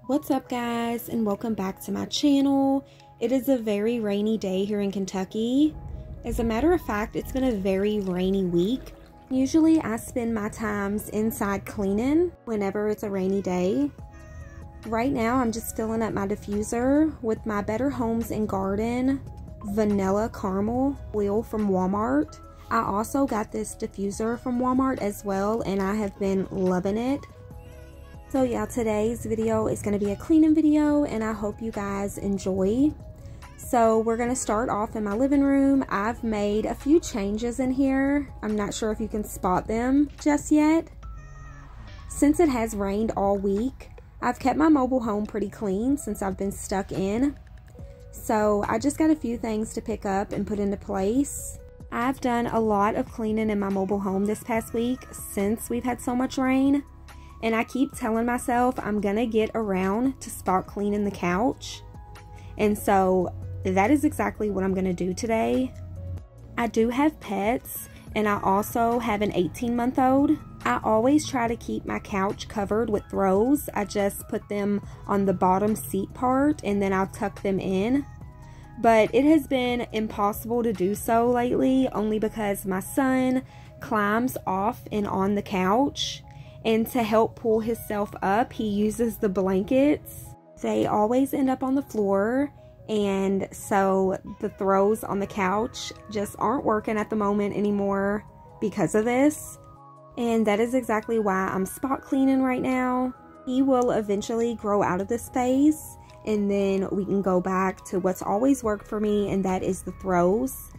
What's up guys, and welcome back to my channel. It is a very rainy day here in Kentucky. As a matter of fact, it's been a very rainy week. Usually I spend my times inside cleaning whenever it's a rainy day. Right now I'm just filling up my diffuser with my Better Homes and Garden vanilla caramel oil from Walmart. I also got this diffuser from Walmart as well, and I have been loving it. So yeah, today's video is going to be a cleaning video, and I hope you guys enjoy. So we're going to start off in my living room. I've made a few changes in here. I'm not sure if you can spot them just yet. Since it has rained all week, I've kept my mobile home pretty clean since I've been stuck in. So I just got a few things to pick up and put into place. I've done a lot of cleaning in my mobile home this past week since we've had so much rain. And I keep telling myself I'm gonna get around to spot cleaning the couch. And so that is exactly what I'm gonna do today. I do have pets, and I also have an 18-month-old. I always try to keep my couch covered with throws. I just put them on the bottom seat part and then I'll tuck them in. But it has been impossible to do so lately, only because my son climbs off and on the couch. And to help pull himself up, he uses the blankets. They always end up on the floor, and so the throws on the couch just aren't working at the moment anymore because of this. And that is exactly why I'm spot cleaning right now. He will eventually grow out of this phase, and then we can go back to what's always worked for me, and that is the throws.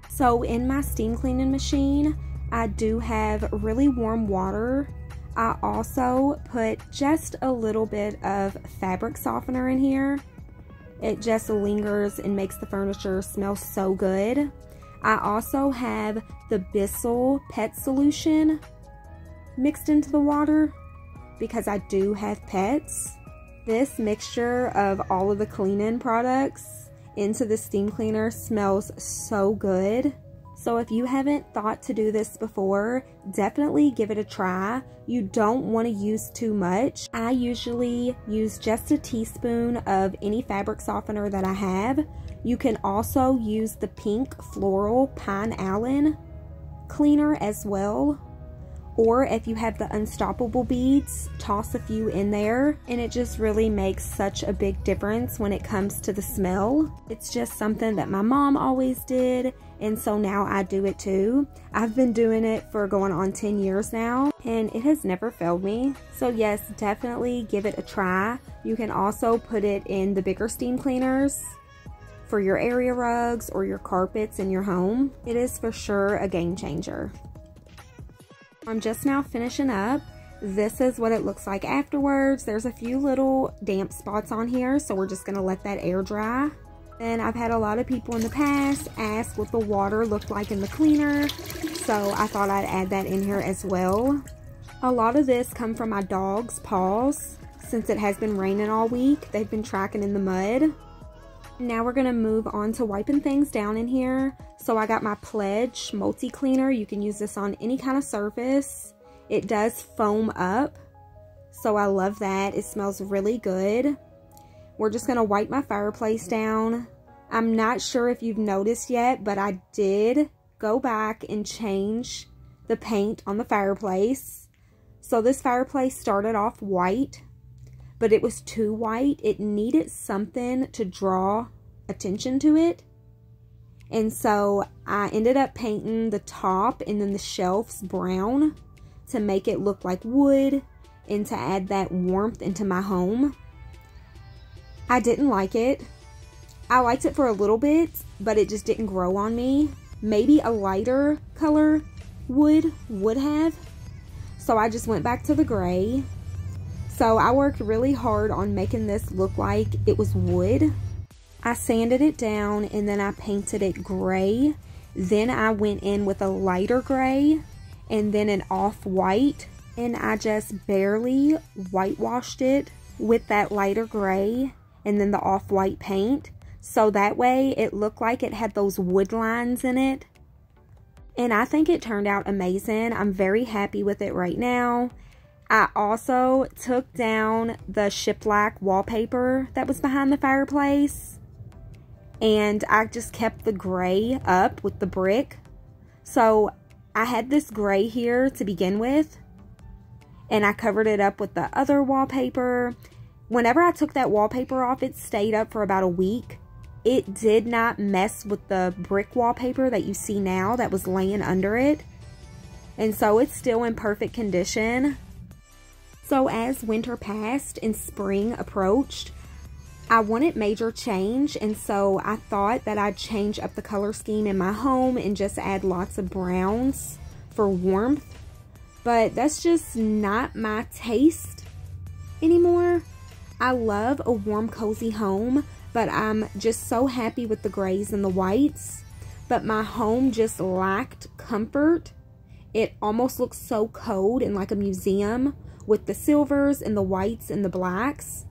So in my steam cleaning machine, I do have really warm water. I also put just a little bit of fabric softener in here. It just lingers and makes the furniture smell so good. I also have the Bissell pet solution mixed into the water because I do have pets. This mixture of all of the cleaning products into the steam cleaner smells so good. So if you haven't thought to do this before, definitely give it a try. You don't want to use too much. I usually use just a teaspoon of any fabric softener that I have. You can also use the pink floral Pine Allen cleaner as well. Or if you have the Unstoppable beads, toss a few in there, and it just really makes such a big difference when it comes to the smell. It's just something that my mom always did, and so now I do it too. I've been doing it for going on 10 years now, and it has never failed me. So yes, definitely give it a try. You can also put it in the bigger steam cleaners for your area rugs or your carpets in your home. It is for sure a game changer. I'm just now finishing up. This is what it looks like afterwards. There's a few little damp spots on here, so we're just gonna let that air dry. And I've had a lot of people in the past ask what the water looked like in the cleaner, so I thought I'd add that in here as well. A lot of this come from my dog's paws. Since it has been raining all week, they've been tracking in the mud. Now we're gonna move on to wiping things down in here. So I got my Pledge multi-cleaner. You can use this on any kind of surface. It does foam up, so I love that. It smells really good. We're just gonna wipe my fireplace down. I'm not sure if you've noticed yet, but I did go back and change the paint on the fireplace. So this fireplace started off white, but it was too white. It needed something to draw attention to it. And so I ended up painting the top and then the shelves brown to make it look like wood and to add that warmth into my home. I didn't like it. I liked it for a little bit, but it just didn't grow on me. Maybe a lighter color would have. So I just went back to the gray. So I worked really hard on making this look like it was wood. I sanded it down and then I painted it gray. Then I went in with a lighter gray and then an off-white, and I just barely whitewashed it with that lighter gray and then the off-white paint. So that way it looked like it had those wood lines in it. And I think it turned out amazing. I'm very happy with it right now. I also took down the shiplap wallpaper that was behind the fireplace, and I just kept the gray up with the brick. So I had this gray here to begin with, and I covered it up with the other wallpaper. Whenever I took that wallpaper off, it stayed up for about a week. It did not mess with the brick wallpaper that you see now that was laying under it. And so it's still in perfect condition. So as winter passed and spring approached, I wanted major change, and so I thought that I'd change up the color scheme in my home and just add lots of browns for warmth. But that's just not my taste anymore. I love a warm, cozy home, but I'm just so happy with the grays and the whites. But my home just lacked comfort. It almost looks so cold and like a museum with the silvers and the whites and the blacks.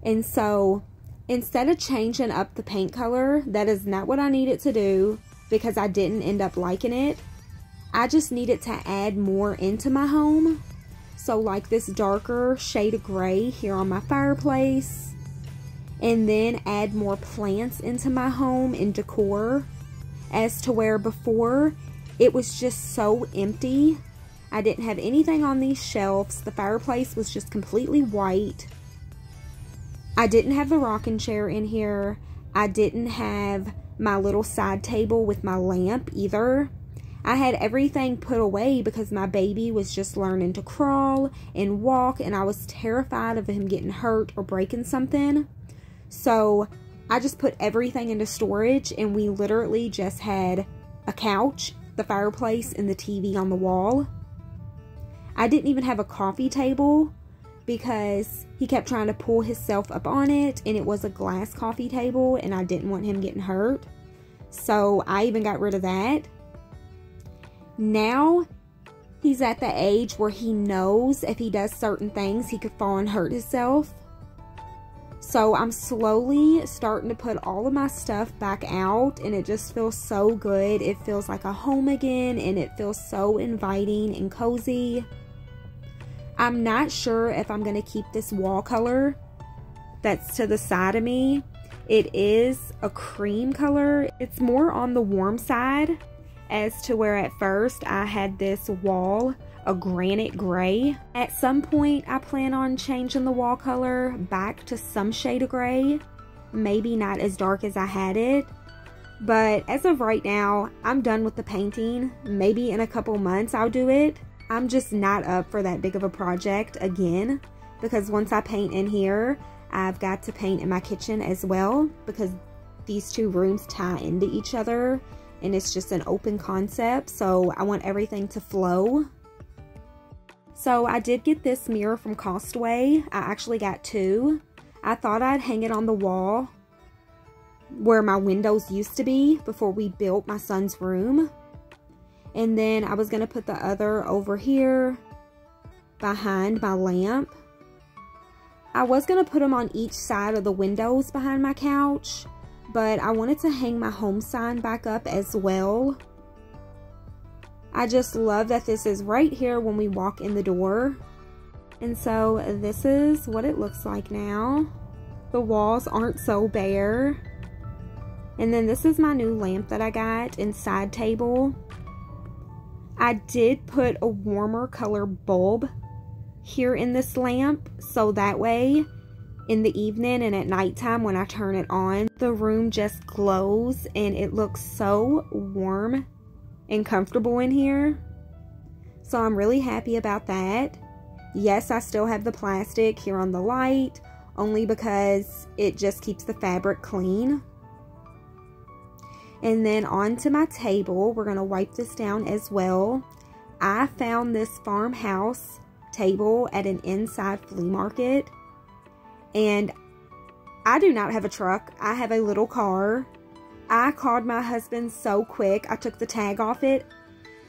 And so, instead of changing up the paint color, that is not what I needed to do because I didn't end up liking it. I just needed to add more into my home. So like this darker shade of gray here on my fireplace. And then add more plants into my home and decor. As to where before, it was just so empty. I didn't have anything on these shelves. The fireplace was just completely white. I didn't have the rocking chair in here. I didn't have my little side table with my lamp either. I had everything put away because my baby was just learning to crawl and walk, and I was terrified of him getting hurt or breaking something. So I just put everything into storage, and we literally just had a couch, the fireplace, and the TV on the wall. I didn't even have a coffee table because he kept trying to pull himself up on it, and it was a glass coffee table, and I didn't want him getting hurt. So I even got rid of that. Now he's at the age where he knows if he does certain things, he could fall and hurt himself. So I'm slowly starting to put all of my stuff back out, and it just feels so good. It feels like a home again, and it feels so inviting and cozy. I'm not sure if I'm going to keep this wall color that's to the side of me. It is a cream color. It's more on the warm side, as to where at first I had this wall a granite gray. At some point I plan on changing the wall color back to some shade of gray. Maybe not as dark as I had it. But as of right now, I'm done with the painting. Maybe in a couple months I'll do it. I'm just not up for that big of a project again, because once I paint in here, I've got to paint in my kitchen as well, because these two rooms tie into each other and it's just an open concept, so I want everything to flow. So I did get this mirror from Costway. I actually got two. I thought I'd hang it on the wall where my windows used to be before we built my son's room. And then I was going to put the other over here behind my lamp. I was going to put them on each side of the windows behind my couch, but I wanted to hang my home sign back up as well. I just love that this is right here when we walk in the door. And so this is what it looks like now. The walls aren't so bare. And then this is my new lamp that I got and side table. I did put a warmer color bulb here in this lamp, so that way in the evening and at nighttime when I turn it on, the room just glows and it looks so warm and comfortable in here. So I'm really happy about that. Yes, I still have the plastic here on the light, only because it just keeps the fabric clean. And then onto my table, we're going to wipe this down as well. I found this farmhouse table at an inside flea market. And I do not have a truck. I have a little car. I called my husband so quick. I took the tag off it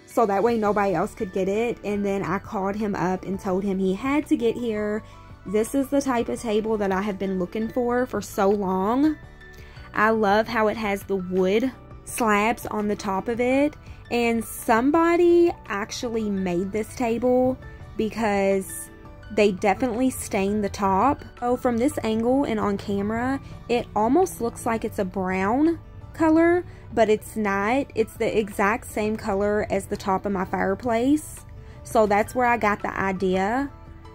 so that way nobody else could get it. And then I called him up and told him he had to get here. This is the type of table that I have been looking for so long. I love how it has the wood slabs on the top of it, and somebody actually made this table. because they definitely stain the top. Oh, from this angle and on camera, it almost looks like it's a brown color, but it's not. It's the exact same color as the top of my fireplace. So that's where I got the idea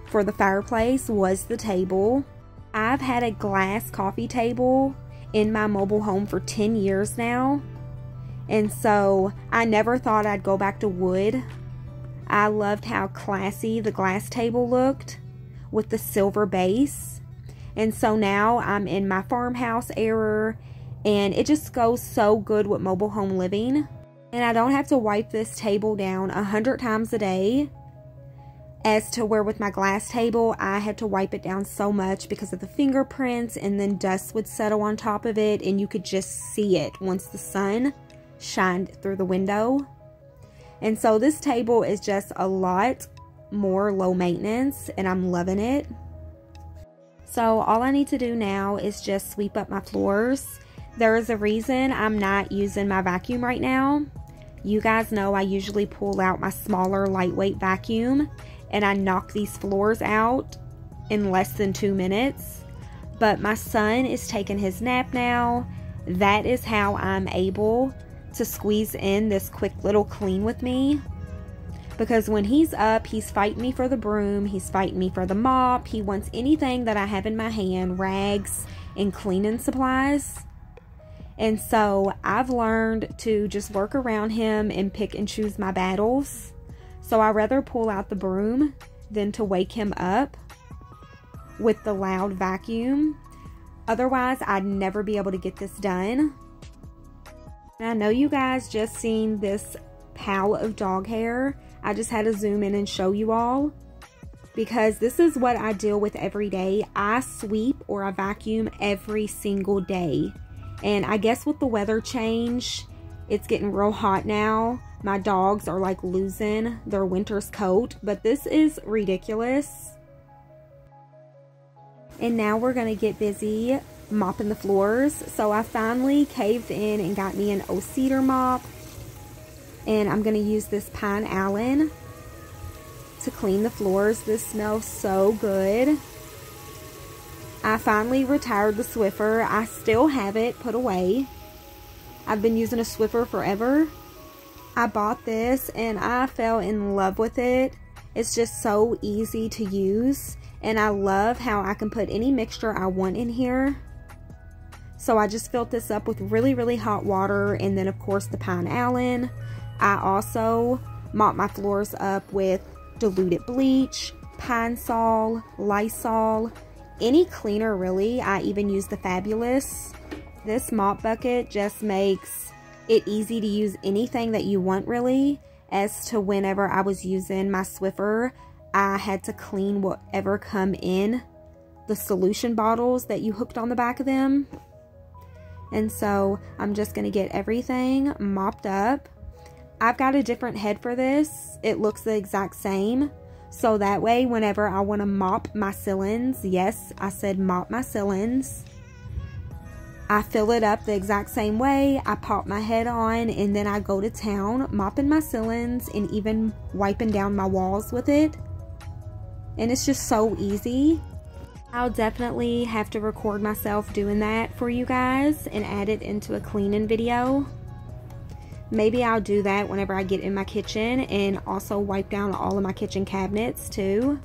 for the fireplace, was the table. I've had a glass coffee table in my mobile home for 10 years now. And so I never thought I'd go back to wood. I loved how classy the glass table looked with the silver base. And so now I'm in my farmhouse era, and it just goes so good with mobile home living. And I don't have to wipe this table down 100 times a day, as to where with my glass table I had to wipe it down so much because of the fingerprints, and then dust would settle on top of it and you could just see it once the sun shined through the window. And so this table is just a lot more low maintenance, and I'm loving it. So all I need to do now is just sweep up my floors. There is a reason I'm not using my vacuum right now. You guys know I usually pull out my smaller lightweight vacuum and I knock these floors out in less than 2 minutes. But my son is taking his nap now. That is how I'm able to squeeze in this quick little clean with me, because when he's up, he's fighting me for the broom, he's fighting me for the mop, he wants anything that I have in my hand, rags and cleaning supplies. And so I've learned to just work around him and pick and choose my battles. So I rather pull out the broom than to wake him up with the loud vacuum. Otherwise I'd never be able to get this done. I know you guys just seen this pile of dog hair. I just had to zoom in and show you all, because this is what I deal with every day. I sweep or I vacuum every single day. And I guess with the weather change, it's getting real hot now. My dogs are like losing their winter's coat, but this is ridiculous. And now we're gonna get busy mopping the floors. So I finally caved in and got me an oak cedar mop, and I'm gonna use this pine Allen to clean the floors. This smells so good. I finally retired the Swiffer. I still have it put away. I've been using a Swiffer forever. I bought this and I fell in love with it. It's just so easy to use, and I love how I can put any mixture I want in here. So I just filled this up with really, really hot water, and then of course the pine Allen. I also mop my floors up with diluted bleach, Pine Sol, Lysol, any cleaner really. I even use the Fabulous. This mop bucket just makes it easy to use anything that you want really. As to whenever I was using my Swiffer, I had to clean whatever come in the solution bottles that you hooked on the back of them. And so I'm just going to get everything mopped up. I've got a different head for this. It looks the exact same. So that way, whenever I want to mop my ceilings, yes, I said mop my ceilings, I fill it up the exact same way. I pop my head on, and then I go to town mopping my ceilings and even wiping down my walls with it. And it's just so easy. I'll definitely have to record myself doing that for you guys and add it into a cleaning video. Maybe I'll do that whenever I get in my kitchen, and also wipe down all of my kitchen cabinets too.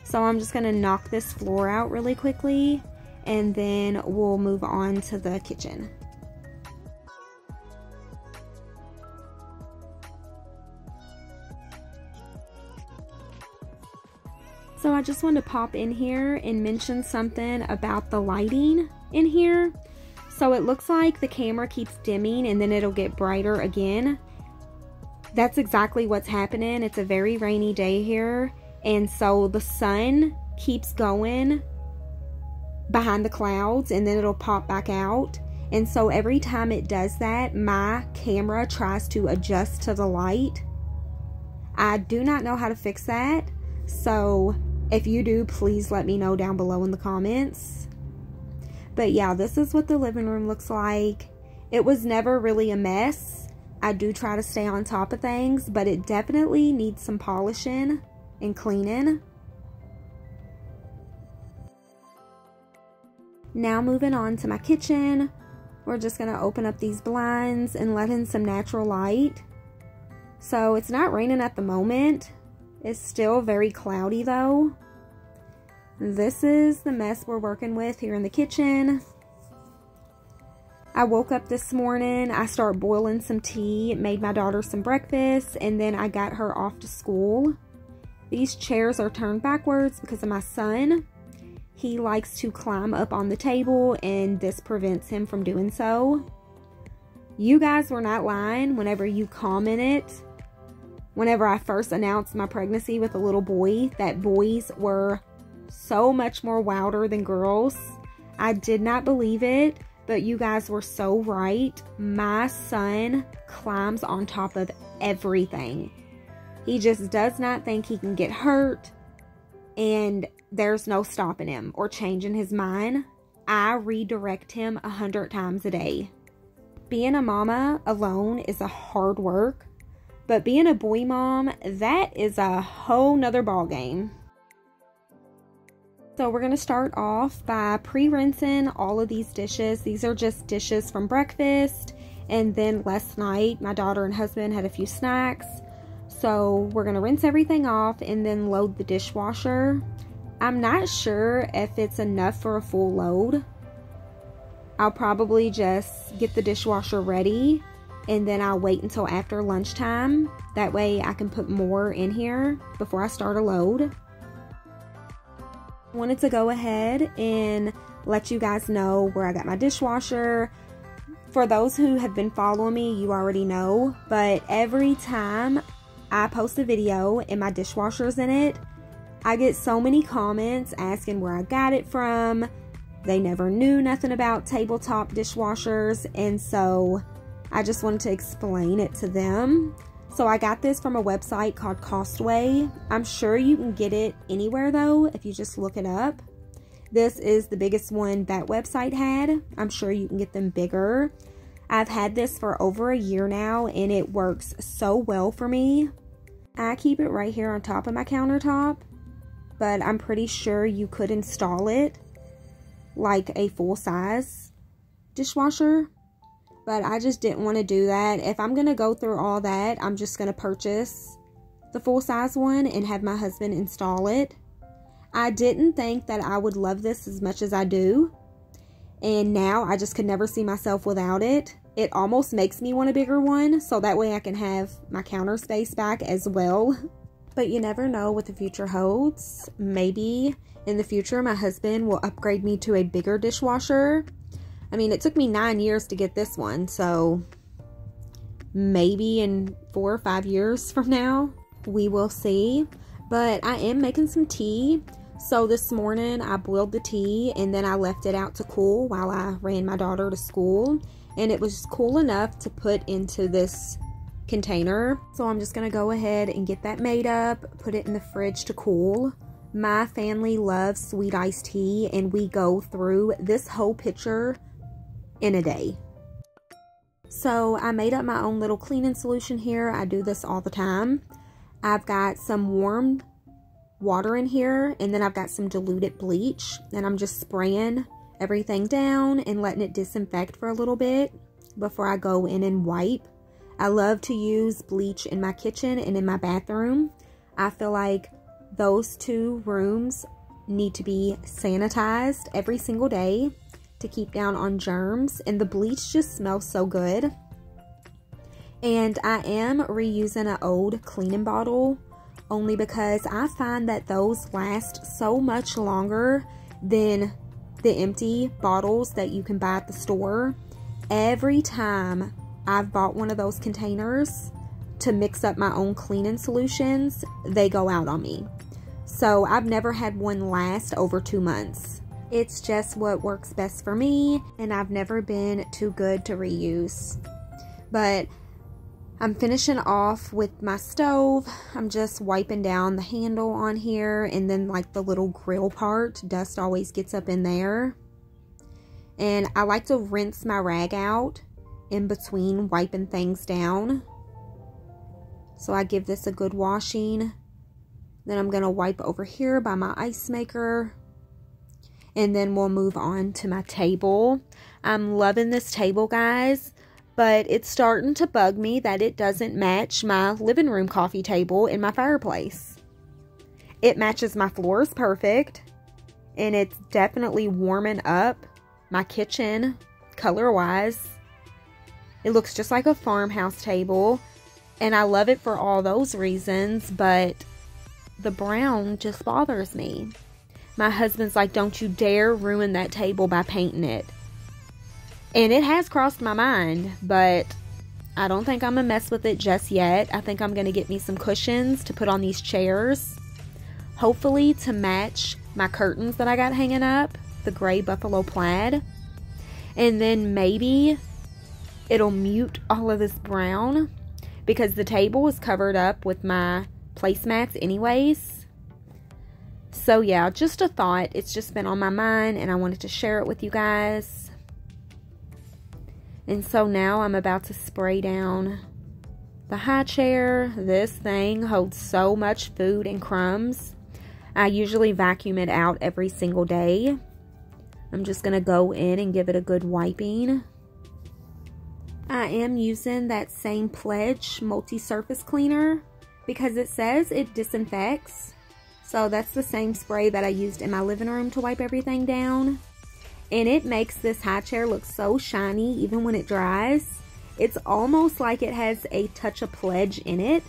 So I'm just going to knock this floor out really quickly, and then we'll move on to the kitchen. So I just wanted to pop in here and mention something about the lighting in here. So it looks like the camera keeps dimming and then it'll get brighter again. That's exactly what's happening. It's a very rainy day here, and so the sun keeps going behind the clouds and then it'll pop back out. And so every time it does that, my camera tries to adjust to the light. I do not know how to fix that. So if you do, please let me know down below in the comments. But yeah, this is what the living room looks like. It was never really a mess. I do try to stay on top of things, but it definitely needs some polishing and cleaning. Now moving on to my kitchen. We're just going to open up these blinds and let in some natural light. So it's not raining at the moment. It's still very cloudy though. This is the mess we're working with here in the kitchen. I woke up this morning, I started boiling some tea, made my daughter some breakfast, and then I got her off to school. These chairs are turned backwards because of my son. He likes to climb up on the table, and this prevents him from doing so. You guys were not lying whenever you commented, whenever I first announced my pregnancy with a little boy, that boys were so much more wilder than girls. I did not believe it, but you guys were so right. My son climbs on top of everything. He just does not think he can get hurt, and there's no stopping him or changing his mind. I redirect him 100 times a day. Being a mama alone is a hard work, but being a boy mom, that is a whole nother ball game. So we're going to start off by pre-rinsing all of these dishes. These are just dishes from breakfast, and then last night my daughter and husband had a few snacks. So we're going to rinse everything off and then load the dishwasher. I'm not sure if it's enough for a full load. I'll probably just get the dishwasher ready and then I'll wait until after lunchtime. That way I can put more in here before I start a load. I wanted to go ahead and let you guys know where I got my dishwasher. For those who have been following me, you already know, but every time I post a video and my dishwasher's in it, I get so many comments asking where I got it from. They never knew nothing about tabletop dishwashers, and so I just wanted to explain it to them. So I got this from a website called Costway. I'm sure you can get it anywhere though if you just look it up. This is the biggest one that website had. I'm sure you can get them bigger. I've had this for over a year now and it works so well for me. I keep it right here on top of my countertop, but I'm pretty sure you could install it like a full-size dishwasher, but I just didn't want to do that. If I'm going to go through all that, I'm just going to purchase the full-size one and have my husband install it. I didn't think that I would love this as much as I do, and now I just could never see myself without it. It almost makes me want a bigger one, so that way I can have my counter space back as well. But you never know what the future holds. Maybe in the future my husband will upgrade me to a bigger dishwasher. I mean, it took me 9 years to get this one, so maybe in 4 or 5 years from now, we will see. But I am making some tea. So this morning I boiled the tea and then I left it out to cool while I ran my daughter to school. And it was cool enough to put into this container. So I'm just going to go ahead and get that made up, put it in the fridge to cool. My family loves sweet iced tea and we go through this whole pitcher in a day. So I made up my own little cleaning solution here. I do this all the time. I've got some warm water in here and then I've got some diluted bleach and I'm just spraying everything down and letting it disinfect for a little bit before I go in and wipe. I love to use bleach in my kitchen and in my bathroom. I feel like those two rooms need to be sanitized every single day to keep down on germs, and the bleach just smells so good. And I am reusing an old cleaning bottle only because I find that those last so much longer than the empty bottles that you can buy at the store. Every time I've bought one of those containers to mix up my own cleaning solutions, they go out on me. So I've never had one last over 2 months. It's just what works best for me, and I've never been too good to reuse. But I'm finishing off with my stove. I'm just wiping down the handle on here, and then like the little grill part, dust always gets up in there. And I like to rinse my rag out in between wiping things down. So I give this a good washing. Then I'm going to wipe over here by my ice maker. And then we'll move on to my table. I'm loving this table, guys. But it's starting to bug me that it doesn't match my living room coffee table in my fireplace. It matches my floors perfect. And it's definitely warming up my kitchen color-wise. It looks just like a farmhouse table. And I love it for all those reasons. But the brown just bothers me. My husband's like, don't you dare ruin that table by painting it. And it has crossed my mind, but I don't think I'm going to mess with it just yet. I think I'm going to get me some cushions to put on these chairs. Hopefully to match my curtains that I got hanging up, the gray buffalo plaid. And then maybe it'll mute all of this brown because the table is covered up with my placemats anyways. So yeah, just a thought. It's just been on my mind and I wanted to share it with you guys. And so now I'm about to spray down the high chair. This thing holds so much food and crumbs. I usually vacuum it out every single day. I'm just going to go in and give it a good wiping. I am using that same Pledge multi-surface cleaner because it says it disinfects. So that's the same spray that I used in my living room to wipe everything down. And it makes this high chair look so shiny even when it dries. It's almost like it has a touch of Pledge in it.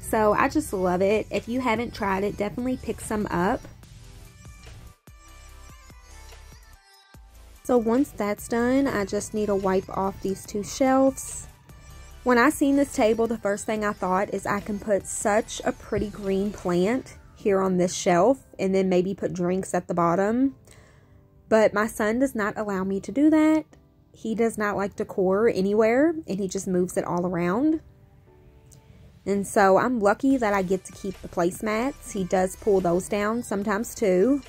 So I just love it. If you haven't tried it, definitely pick some up. So once that's done, I just need to wipe off these two shelves. When I seen this table, the first thing I thought is I can put such a pretty green plant here on this shelf and then maybe put drinks at the bottom. But my son does not allow me to do that. He does not like decor anywhere and he just moves it all around. And so I'm lucky that I get to keep the placemats. He does pull those down sometimes too.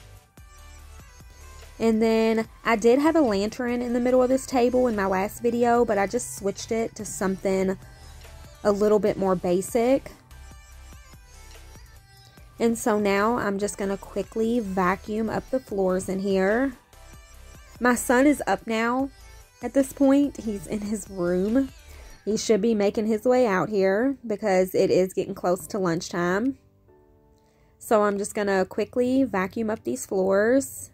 And then I did have a lantern in the middle of this table in my last video, but I just switched it to something a little bit more basic. And so now I'm just going to quickly vacuum up the floors in here. My son is up now at this point. He's in his room. He should be making his way out here because it is getting close to lunchtime. So I'm just going to quickly vacuum up these floors.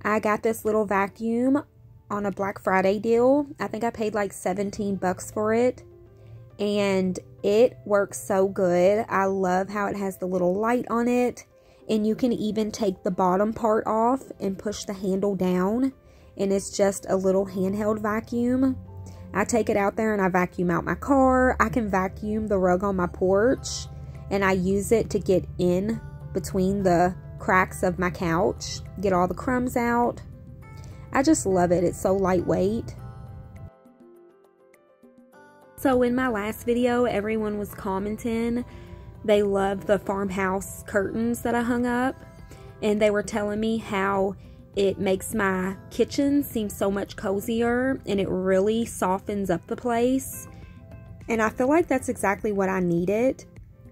I got this little vacuum on a Black Friday deal. I think I paid like 17 bucks for it. And it works so good. I love how it has the little light on it. And you can even take the bottom part off and push the handle down. And it's just a little handheld vacuum. I take it out there and I vacuum out my car. I can vacuum the rug on my porch. And I use it to get in between the cracks of my couch, get all the crumbs out. I just love it. It's so lightweight. So in my last video, everyone was commenting they love the farmhouse curtains that I hung up, and they were telling me how it makes my kitchen seem so much cozier and it really softens up the place. And I feel like that's exactly what I needed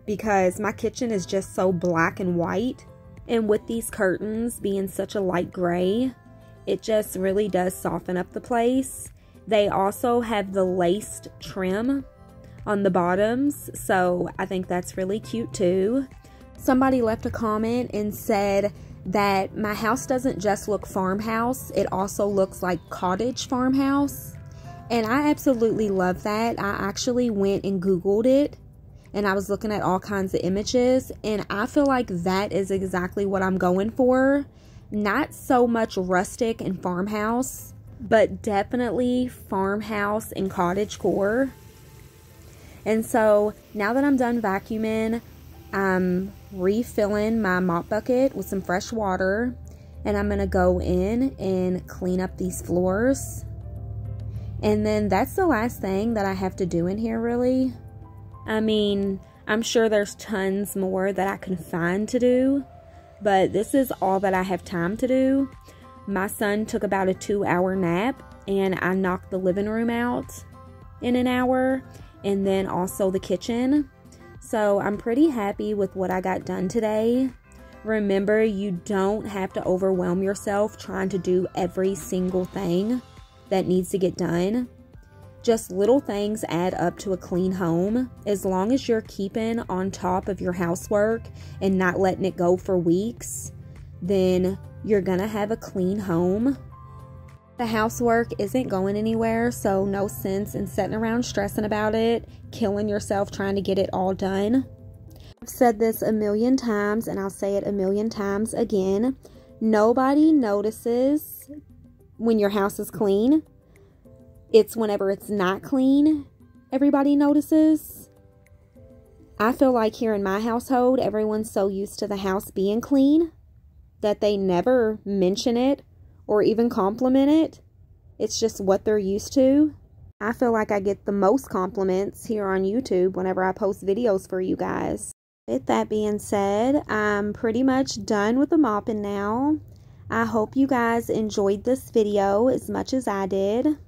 because my kitchen is just so black and white. And with these curtains being such a light gray, it just really does soften up the place. They also have the laced trim on the bottoms, so I think that's really cute too. Somebody left a comment and said that my house doesn't just look farmhouse, it also looks like cottage farmhouse. And I absolutely love that. I actually went and Googled it. And I was looking at all kinds of images, and I feel like that is exactly what I'm going for. Not so much rustic and farmhouse, but definitely farmhouse and cottage core. And so now that I'm done vacuuming, I'm refilling my mop bucket with some fresh water, and I'm going to go in and clean up these floors. And then that's the last thing that I have to do in here, really. I mean, I'm sure there's tons more that I can find to do, but this is all that I have time to do. My son took about a 2-hour nap, and I knocked the living room out in an hour, and then also the kitchen. So I'm pretty happy with what I got done today. Remember, you don't have to overwhelm yourself trying to do every single thing that needs to get done. Just little things add up to a clean home. As long as you're keeping on top of your housework and not letting it go for weeks, then you're gonna have a clean home. The housework isn't going anywhere, so no sense in sitting around stressing about it, killing yourself trying to get it all done. I've said this a million times, and I'll say it a million times again. Nobody notices when your house is clean. It's whenever it's not clean, everybody notices. I feel like here in my household, everyone's so used to the house being clean that they never mention it or even compliment it. It's just what they're used to. I feel like I get the most compliments here on YouTube whenever I post videos for you guys. With that being said, I'm pretty much done with the mopping now. I hope you guys enjoyed this video as much as I did.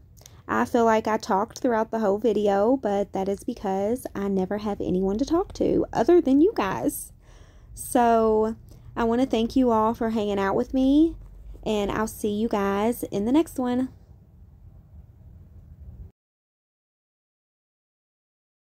I feel like I talked throughout the whole video, but that is because I never have anyone to talk to other than you guys. So I want to thank you all for hanging out with me, and I'll see you guys in the next one.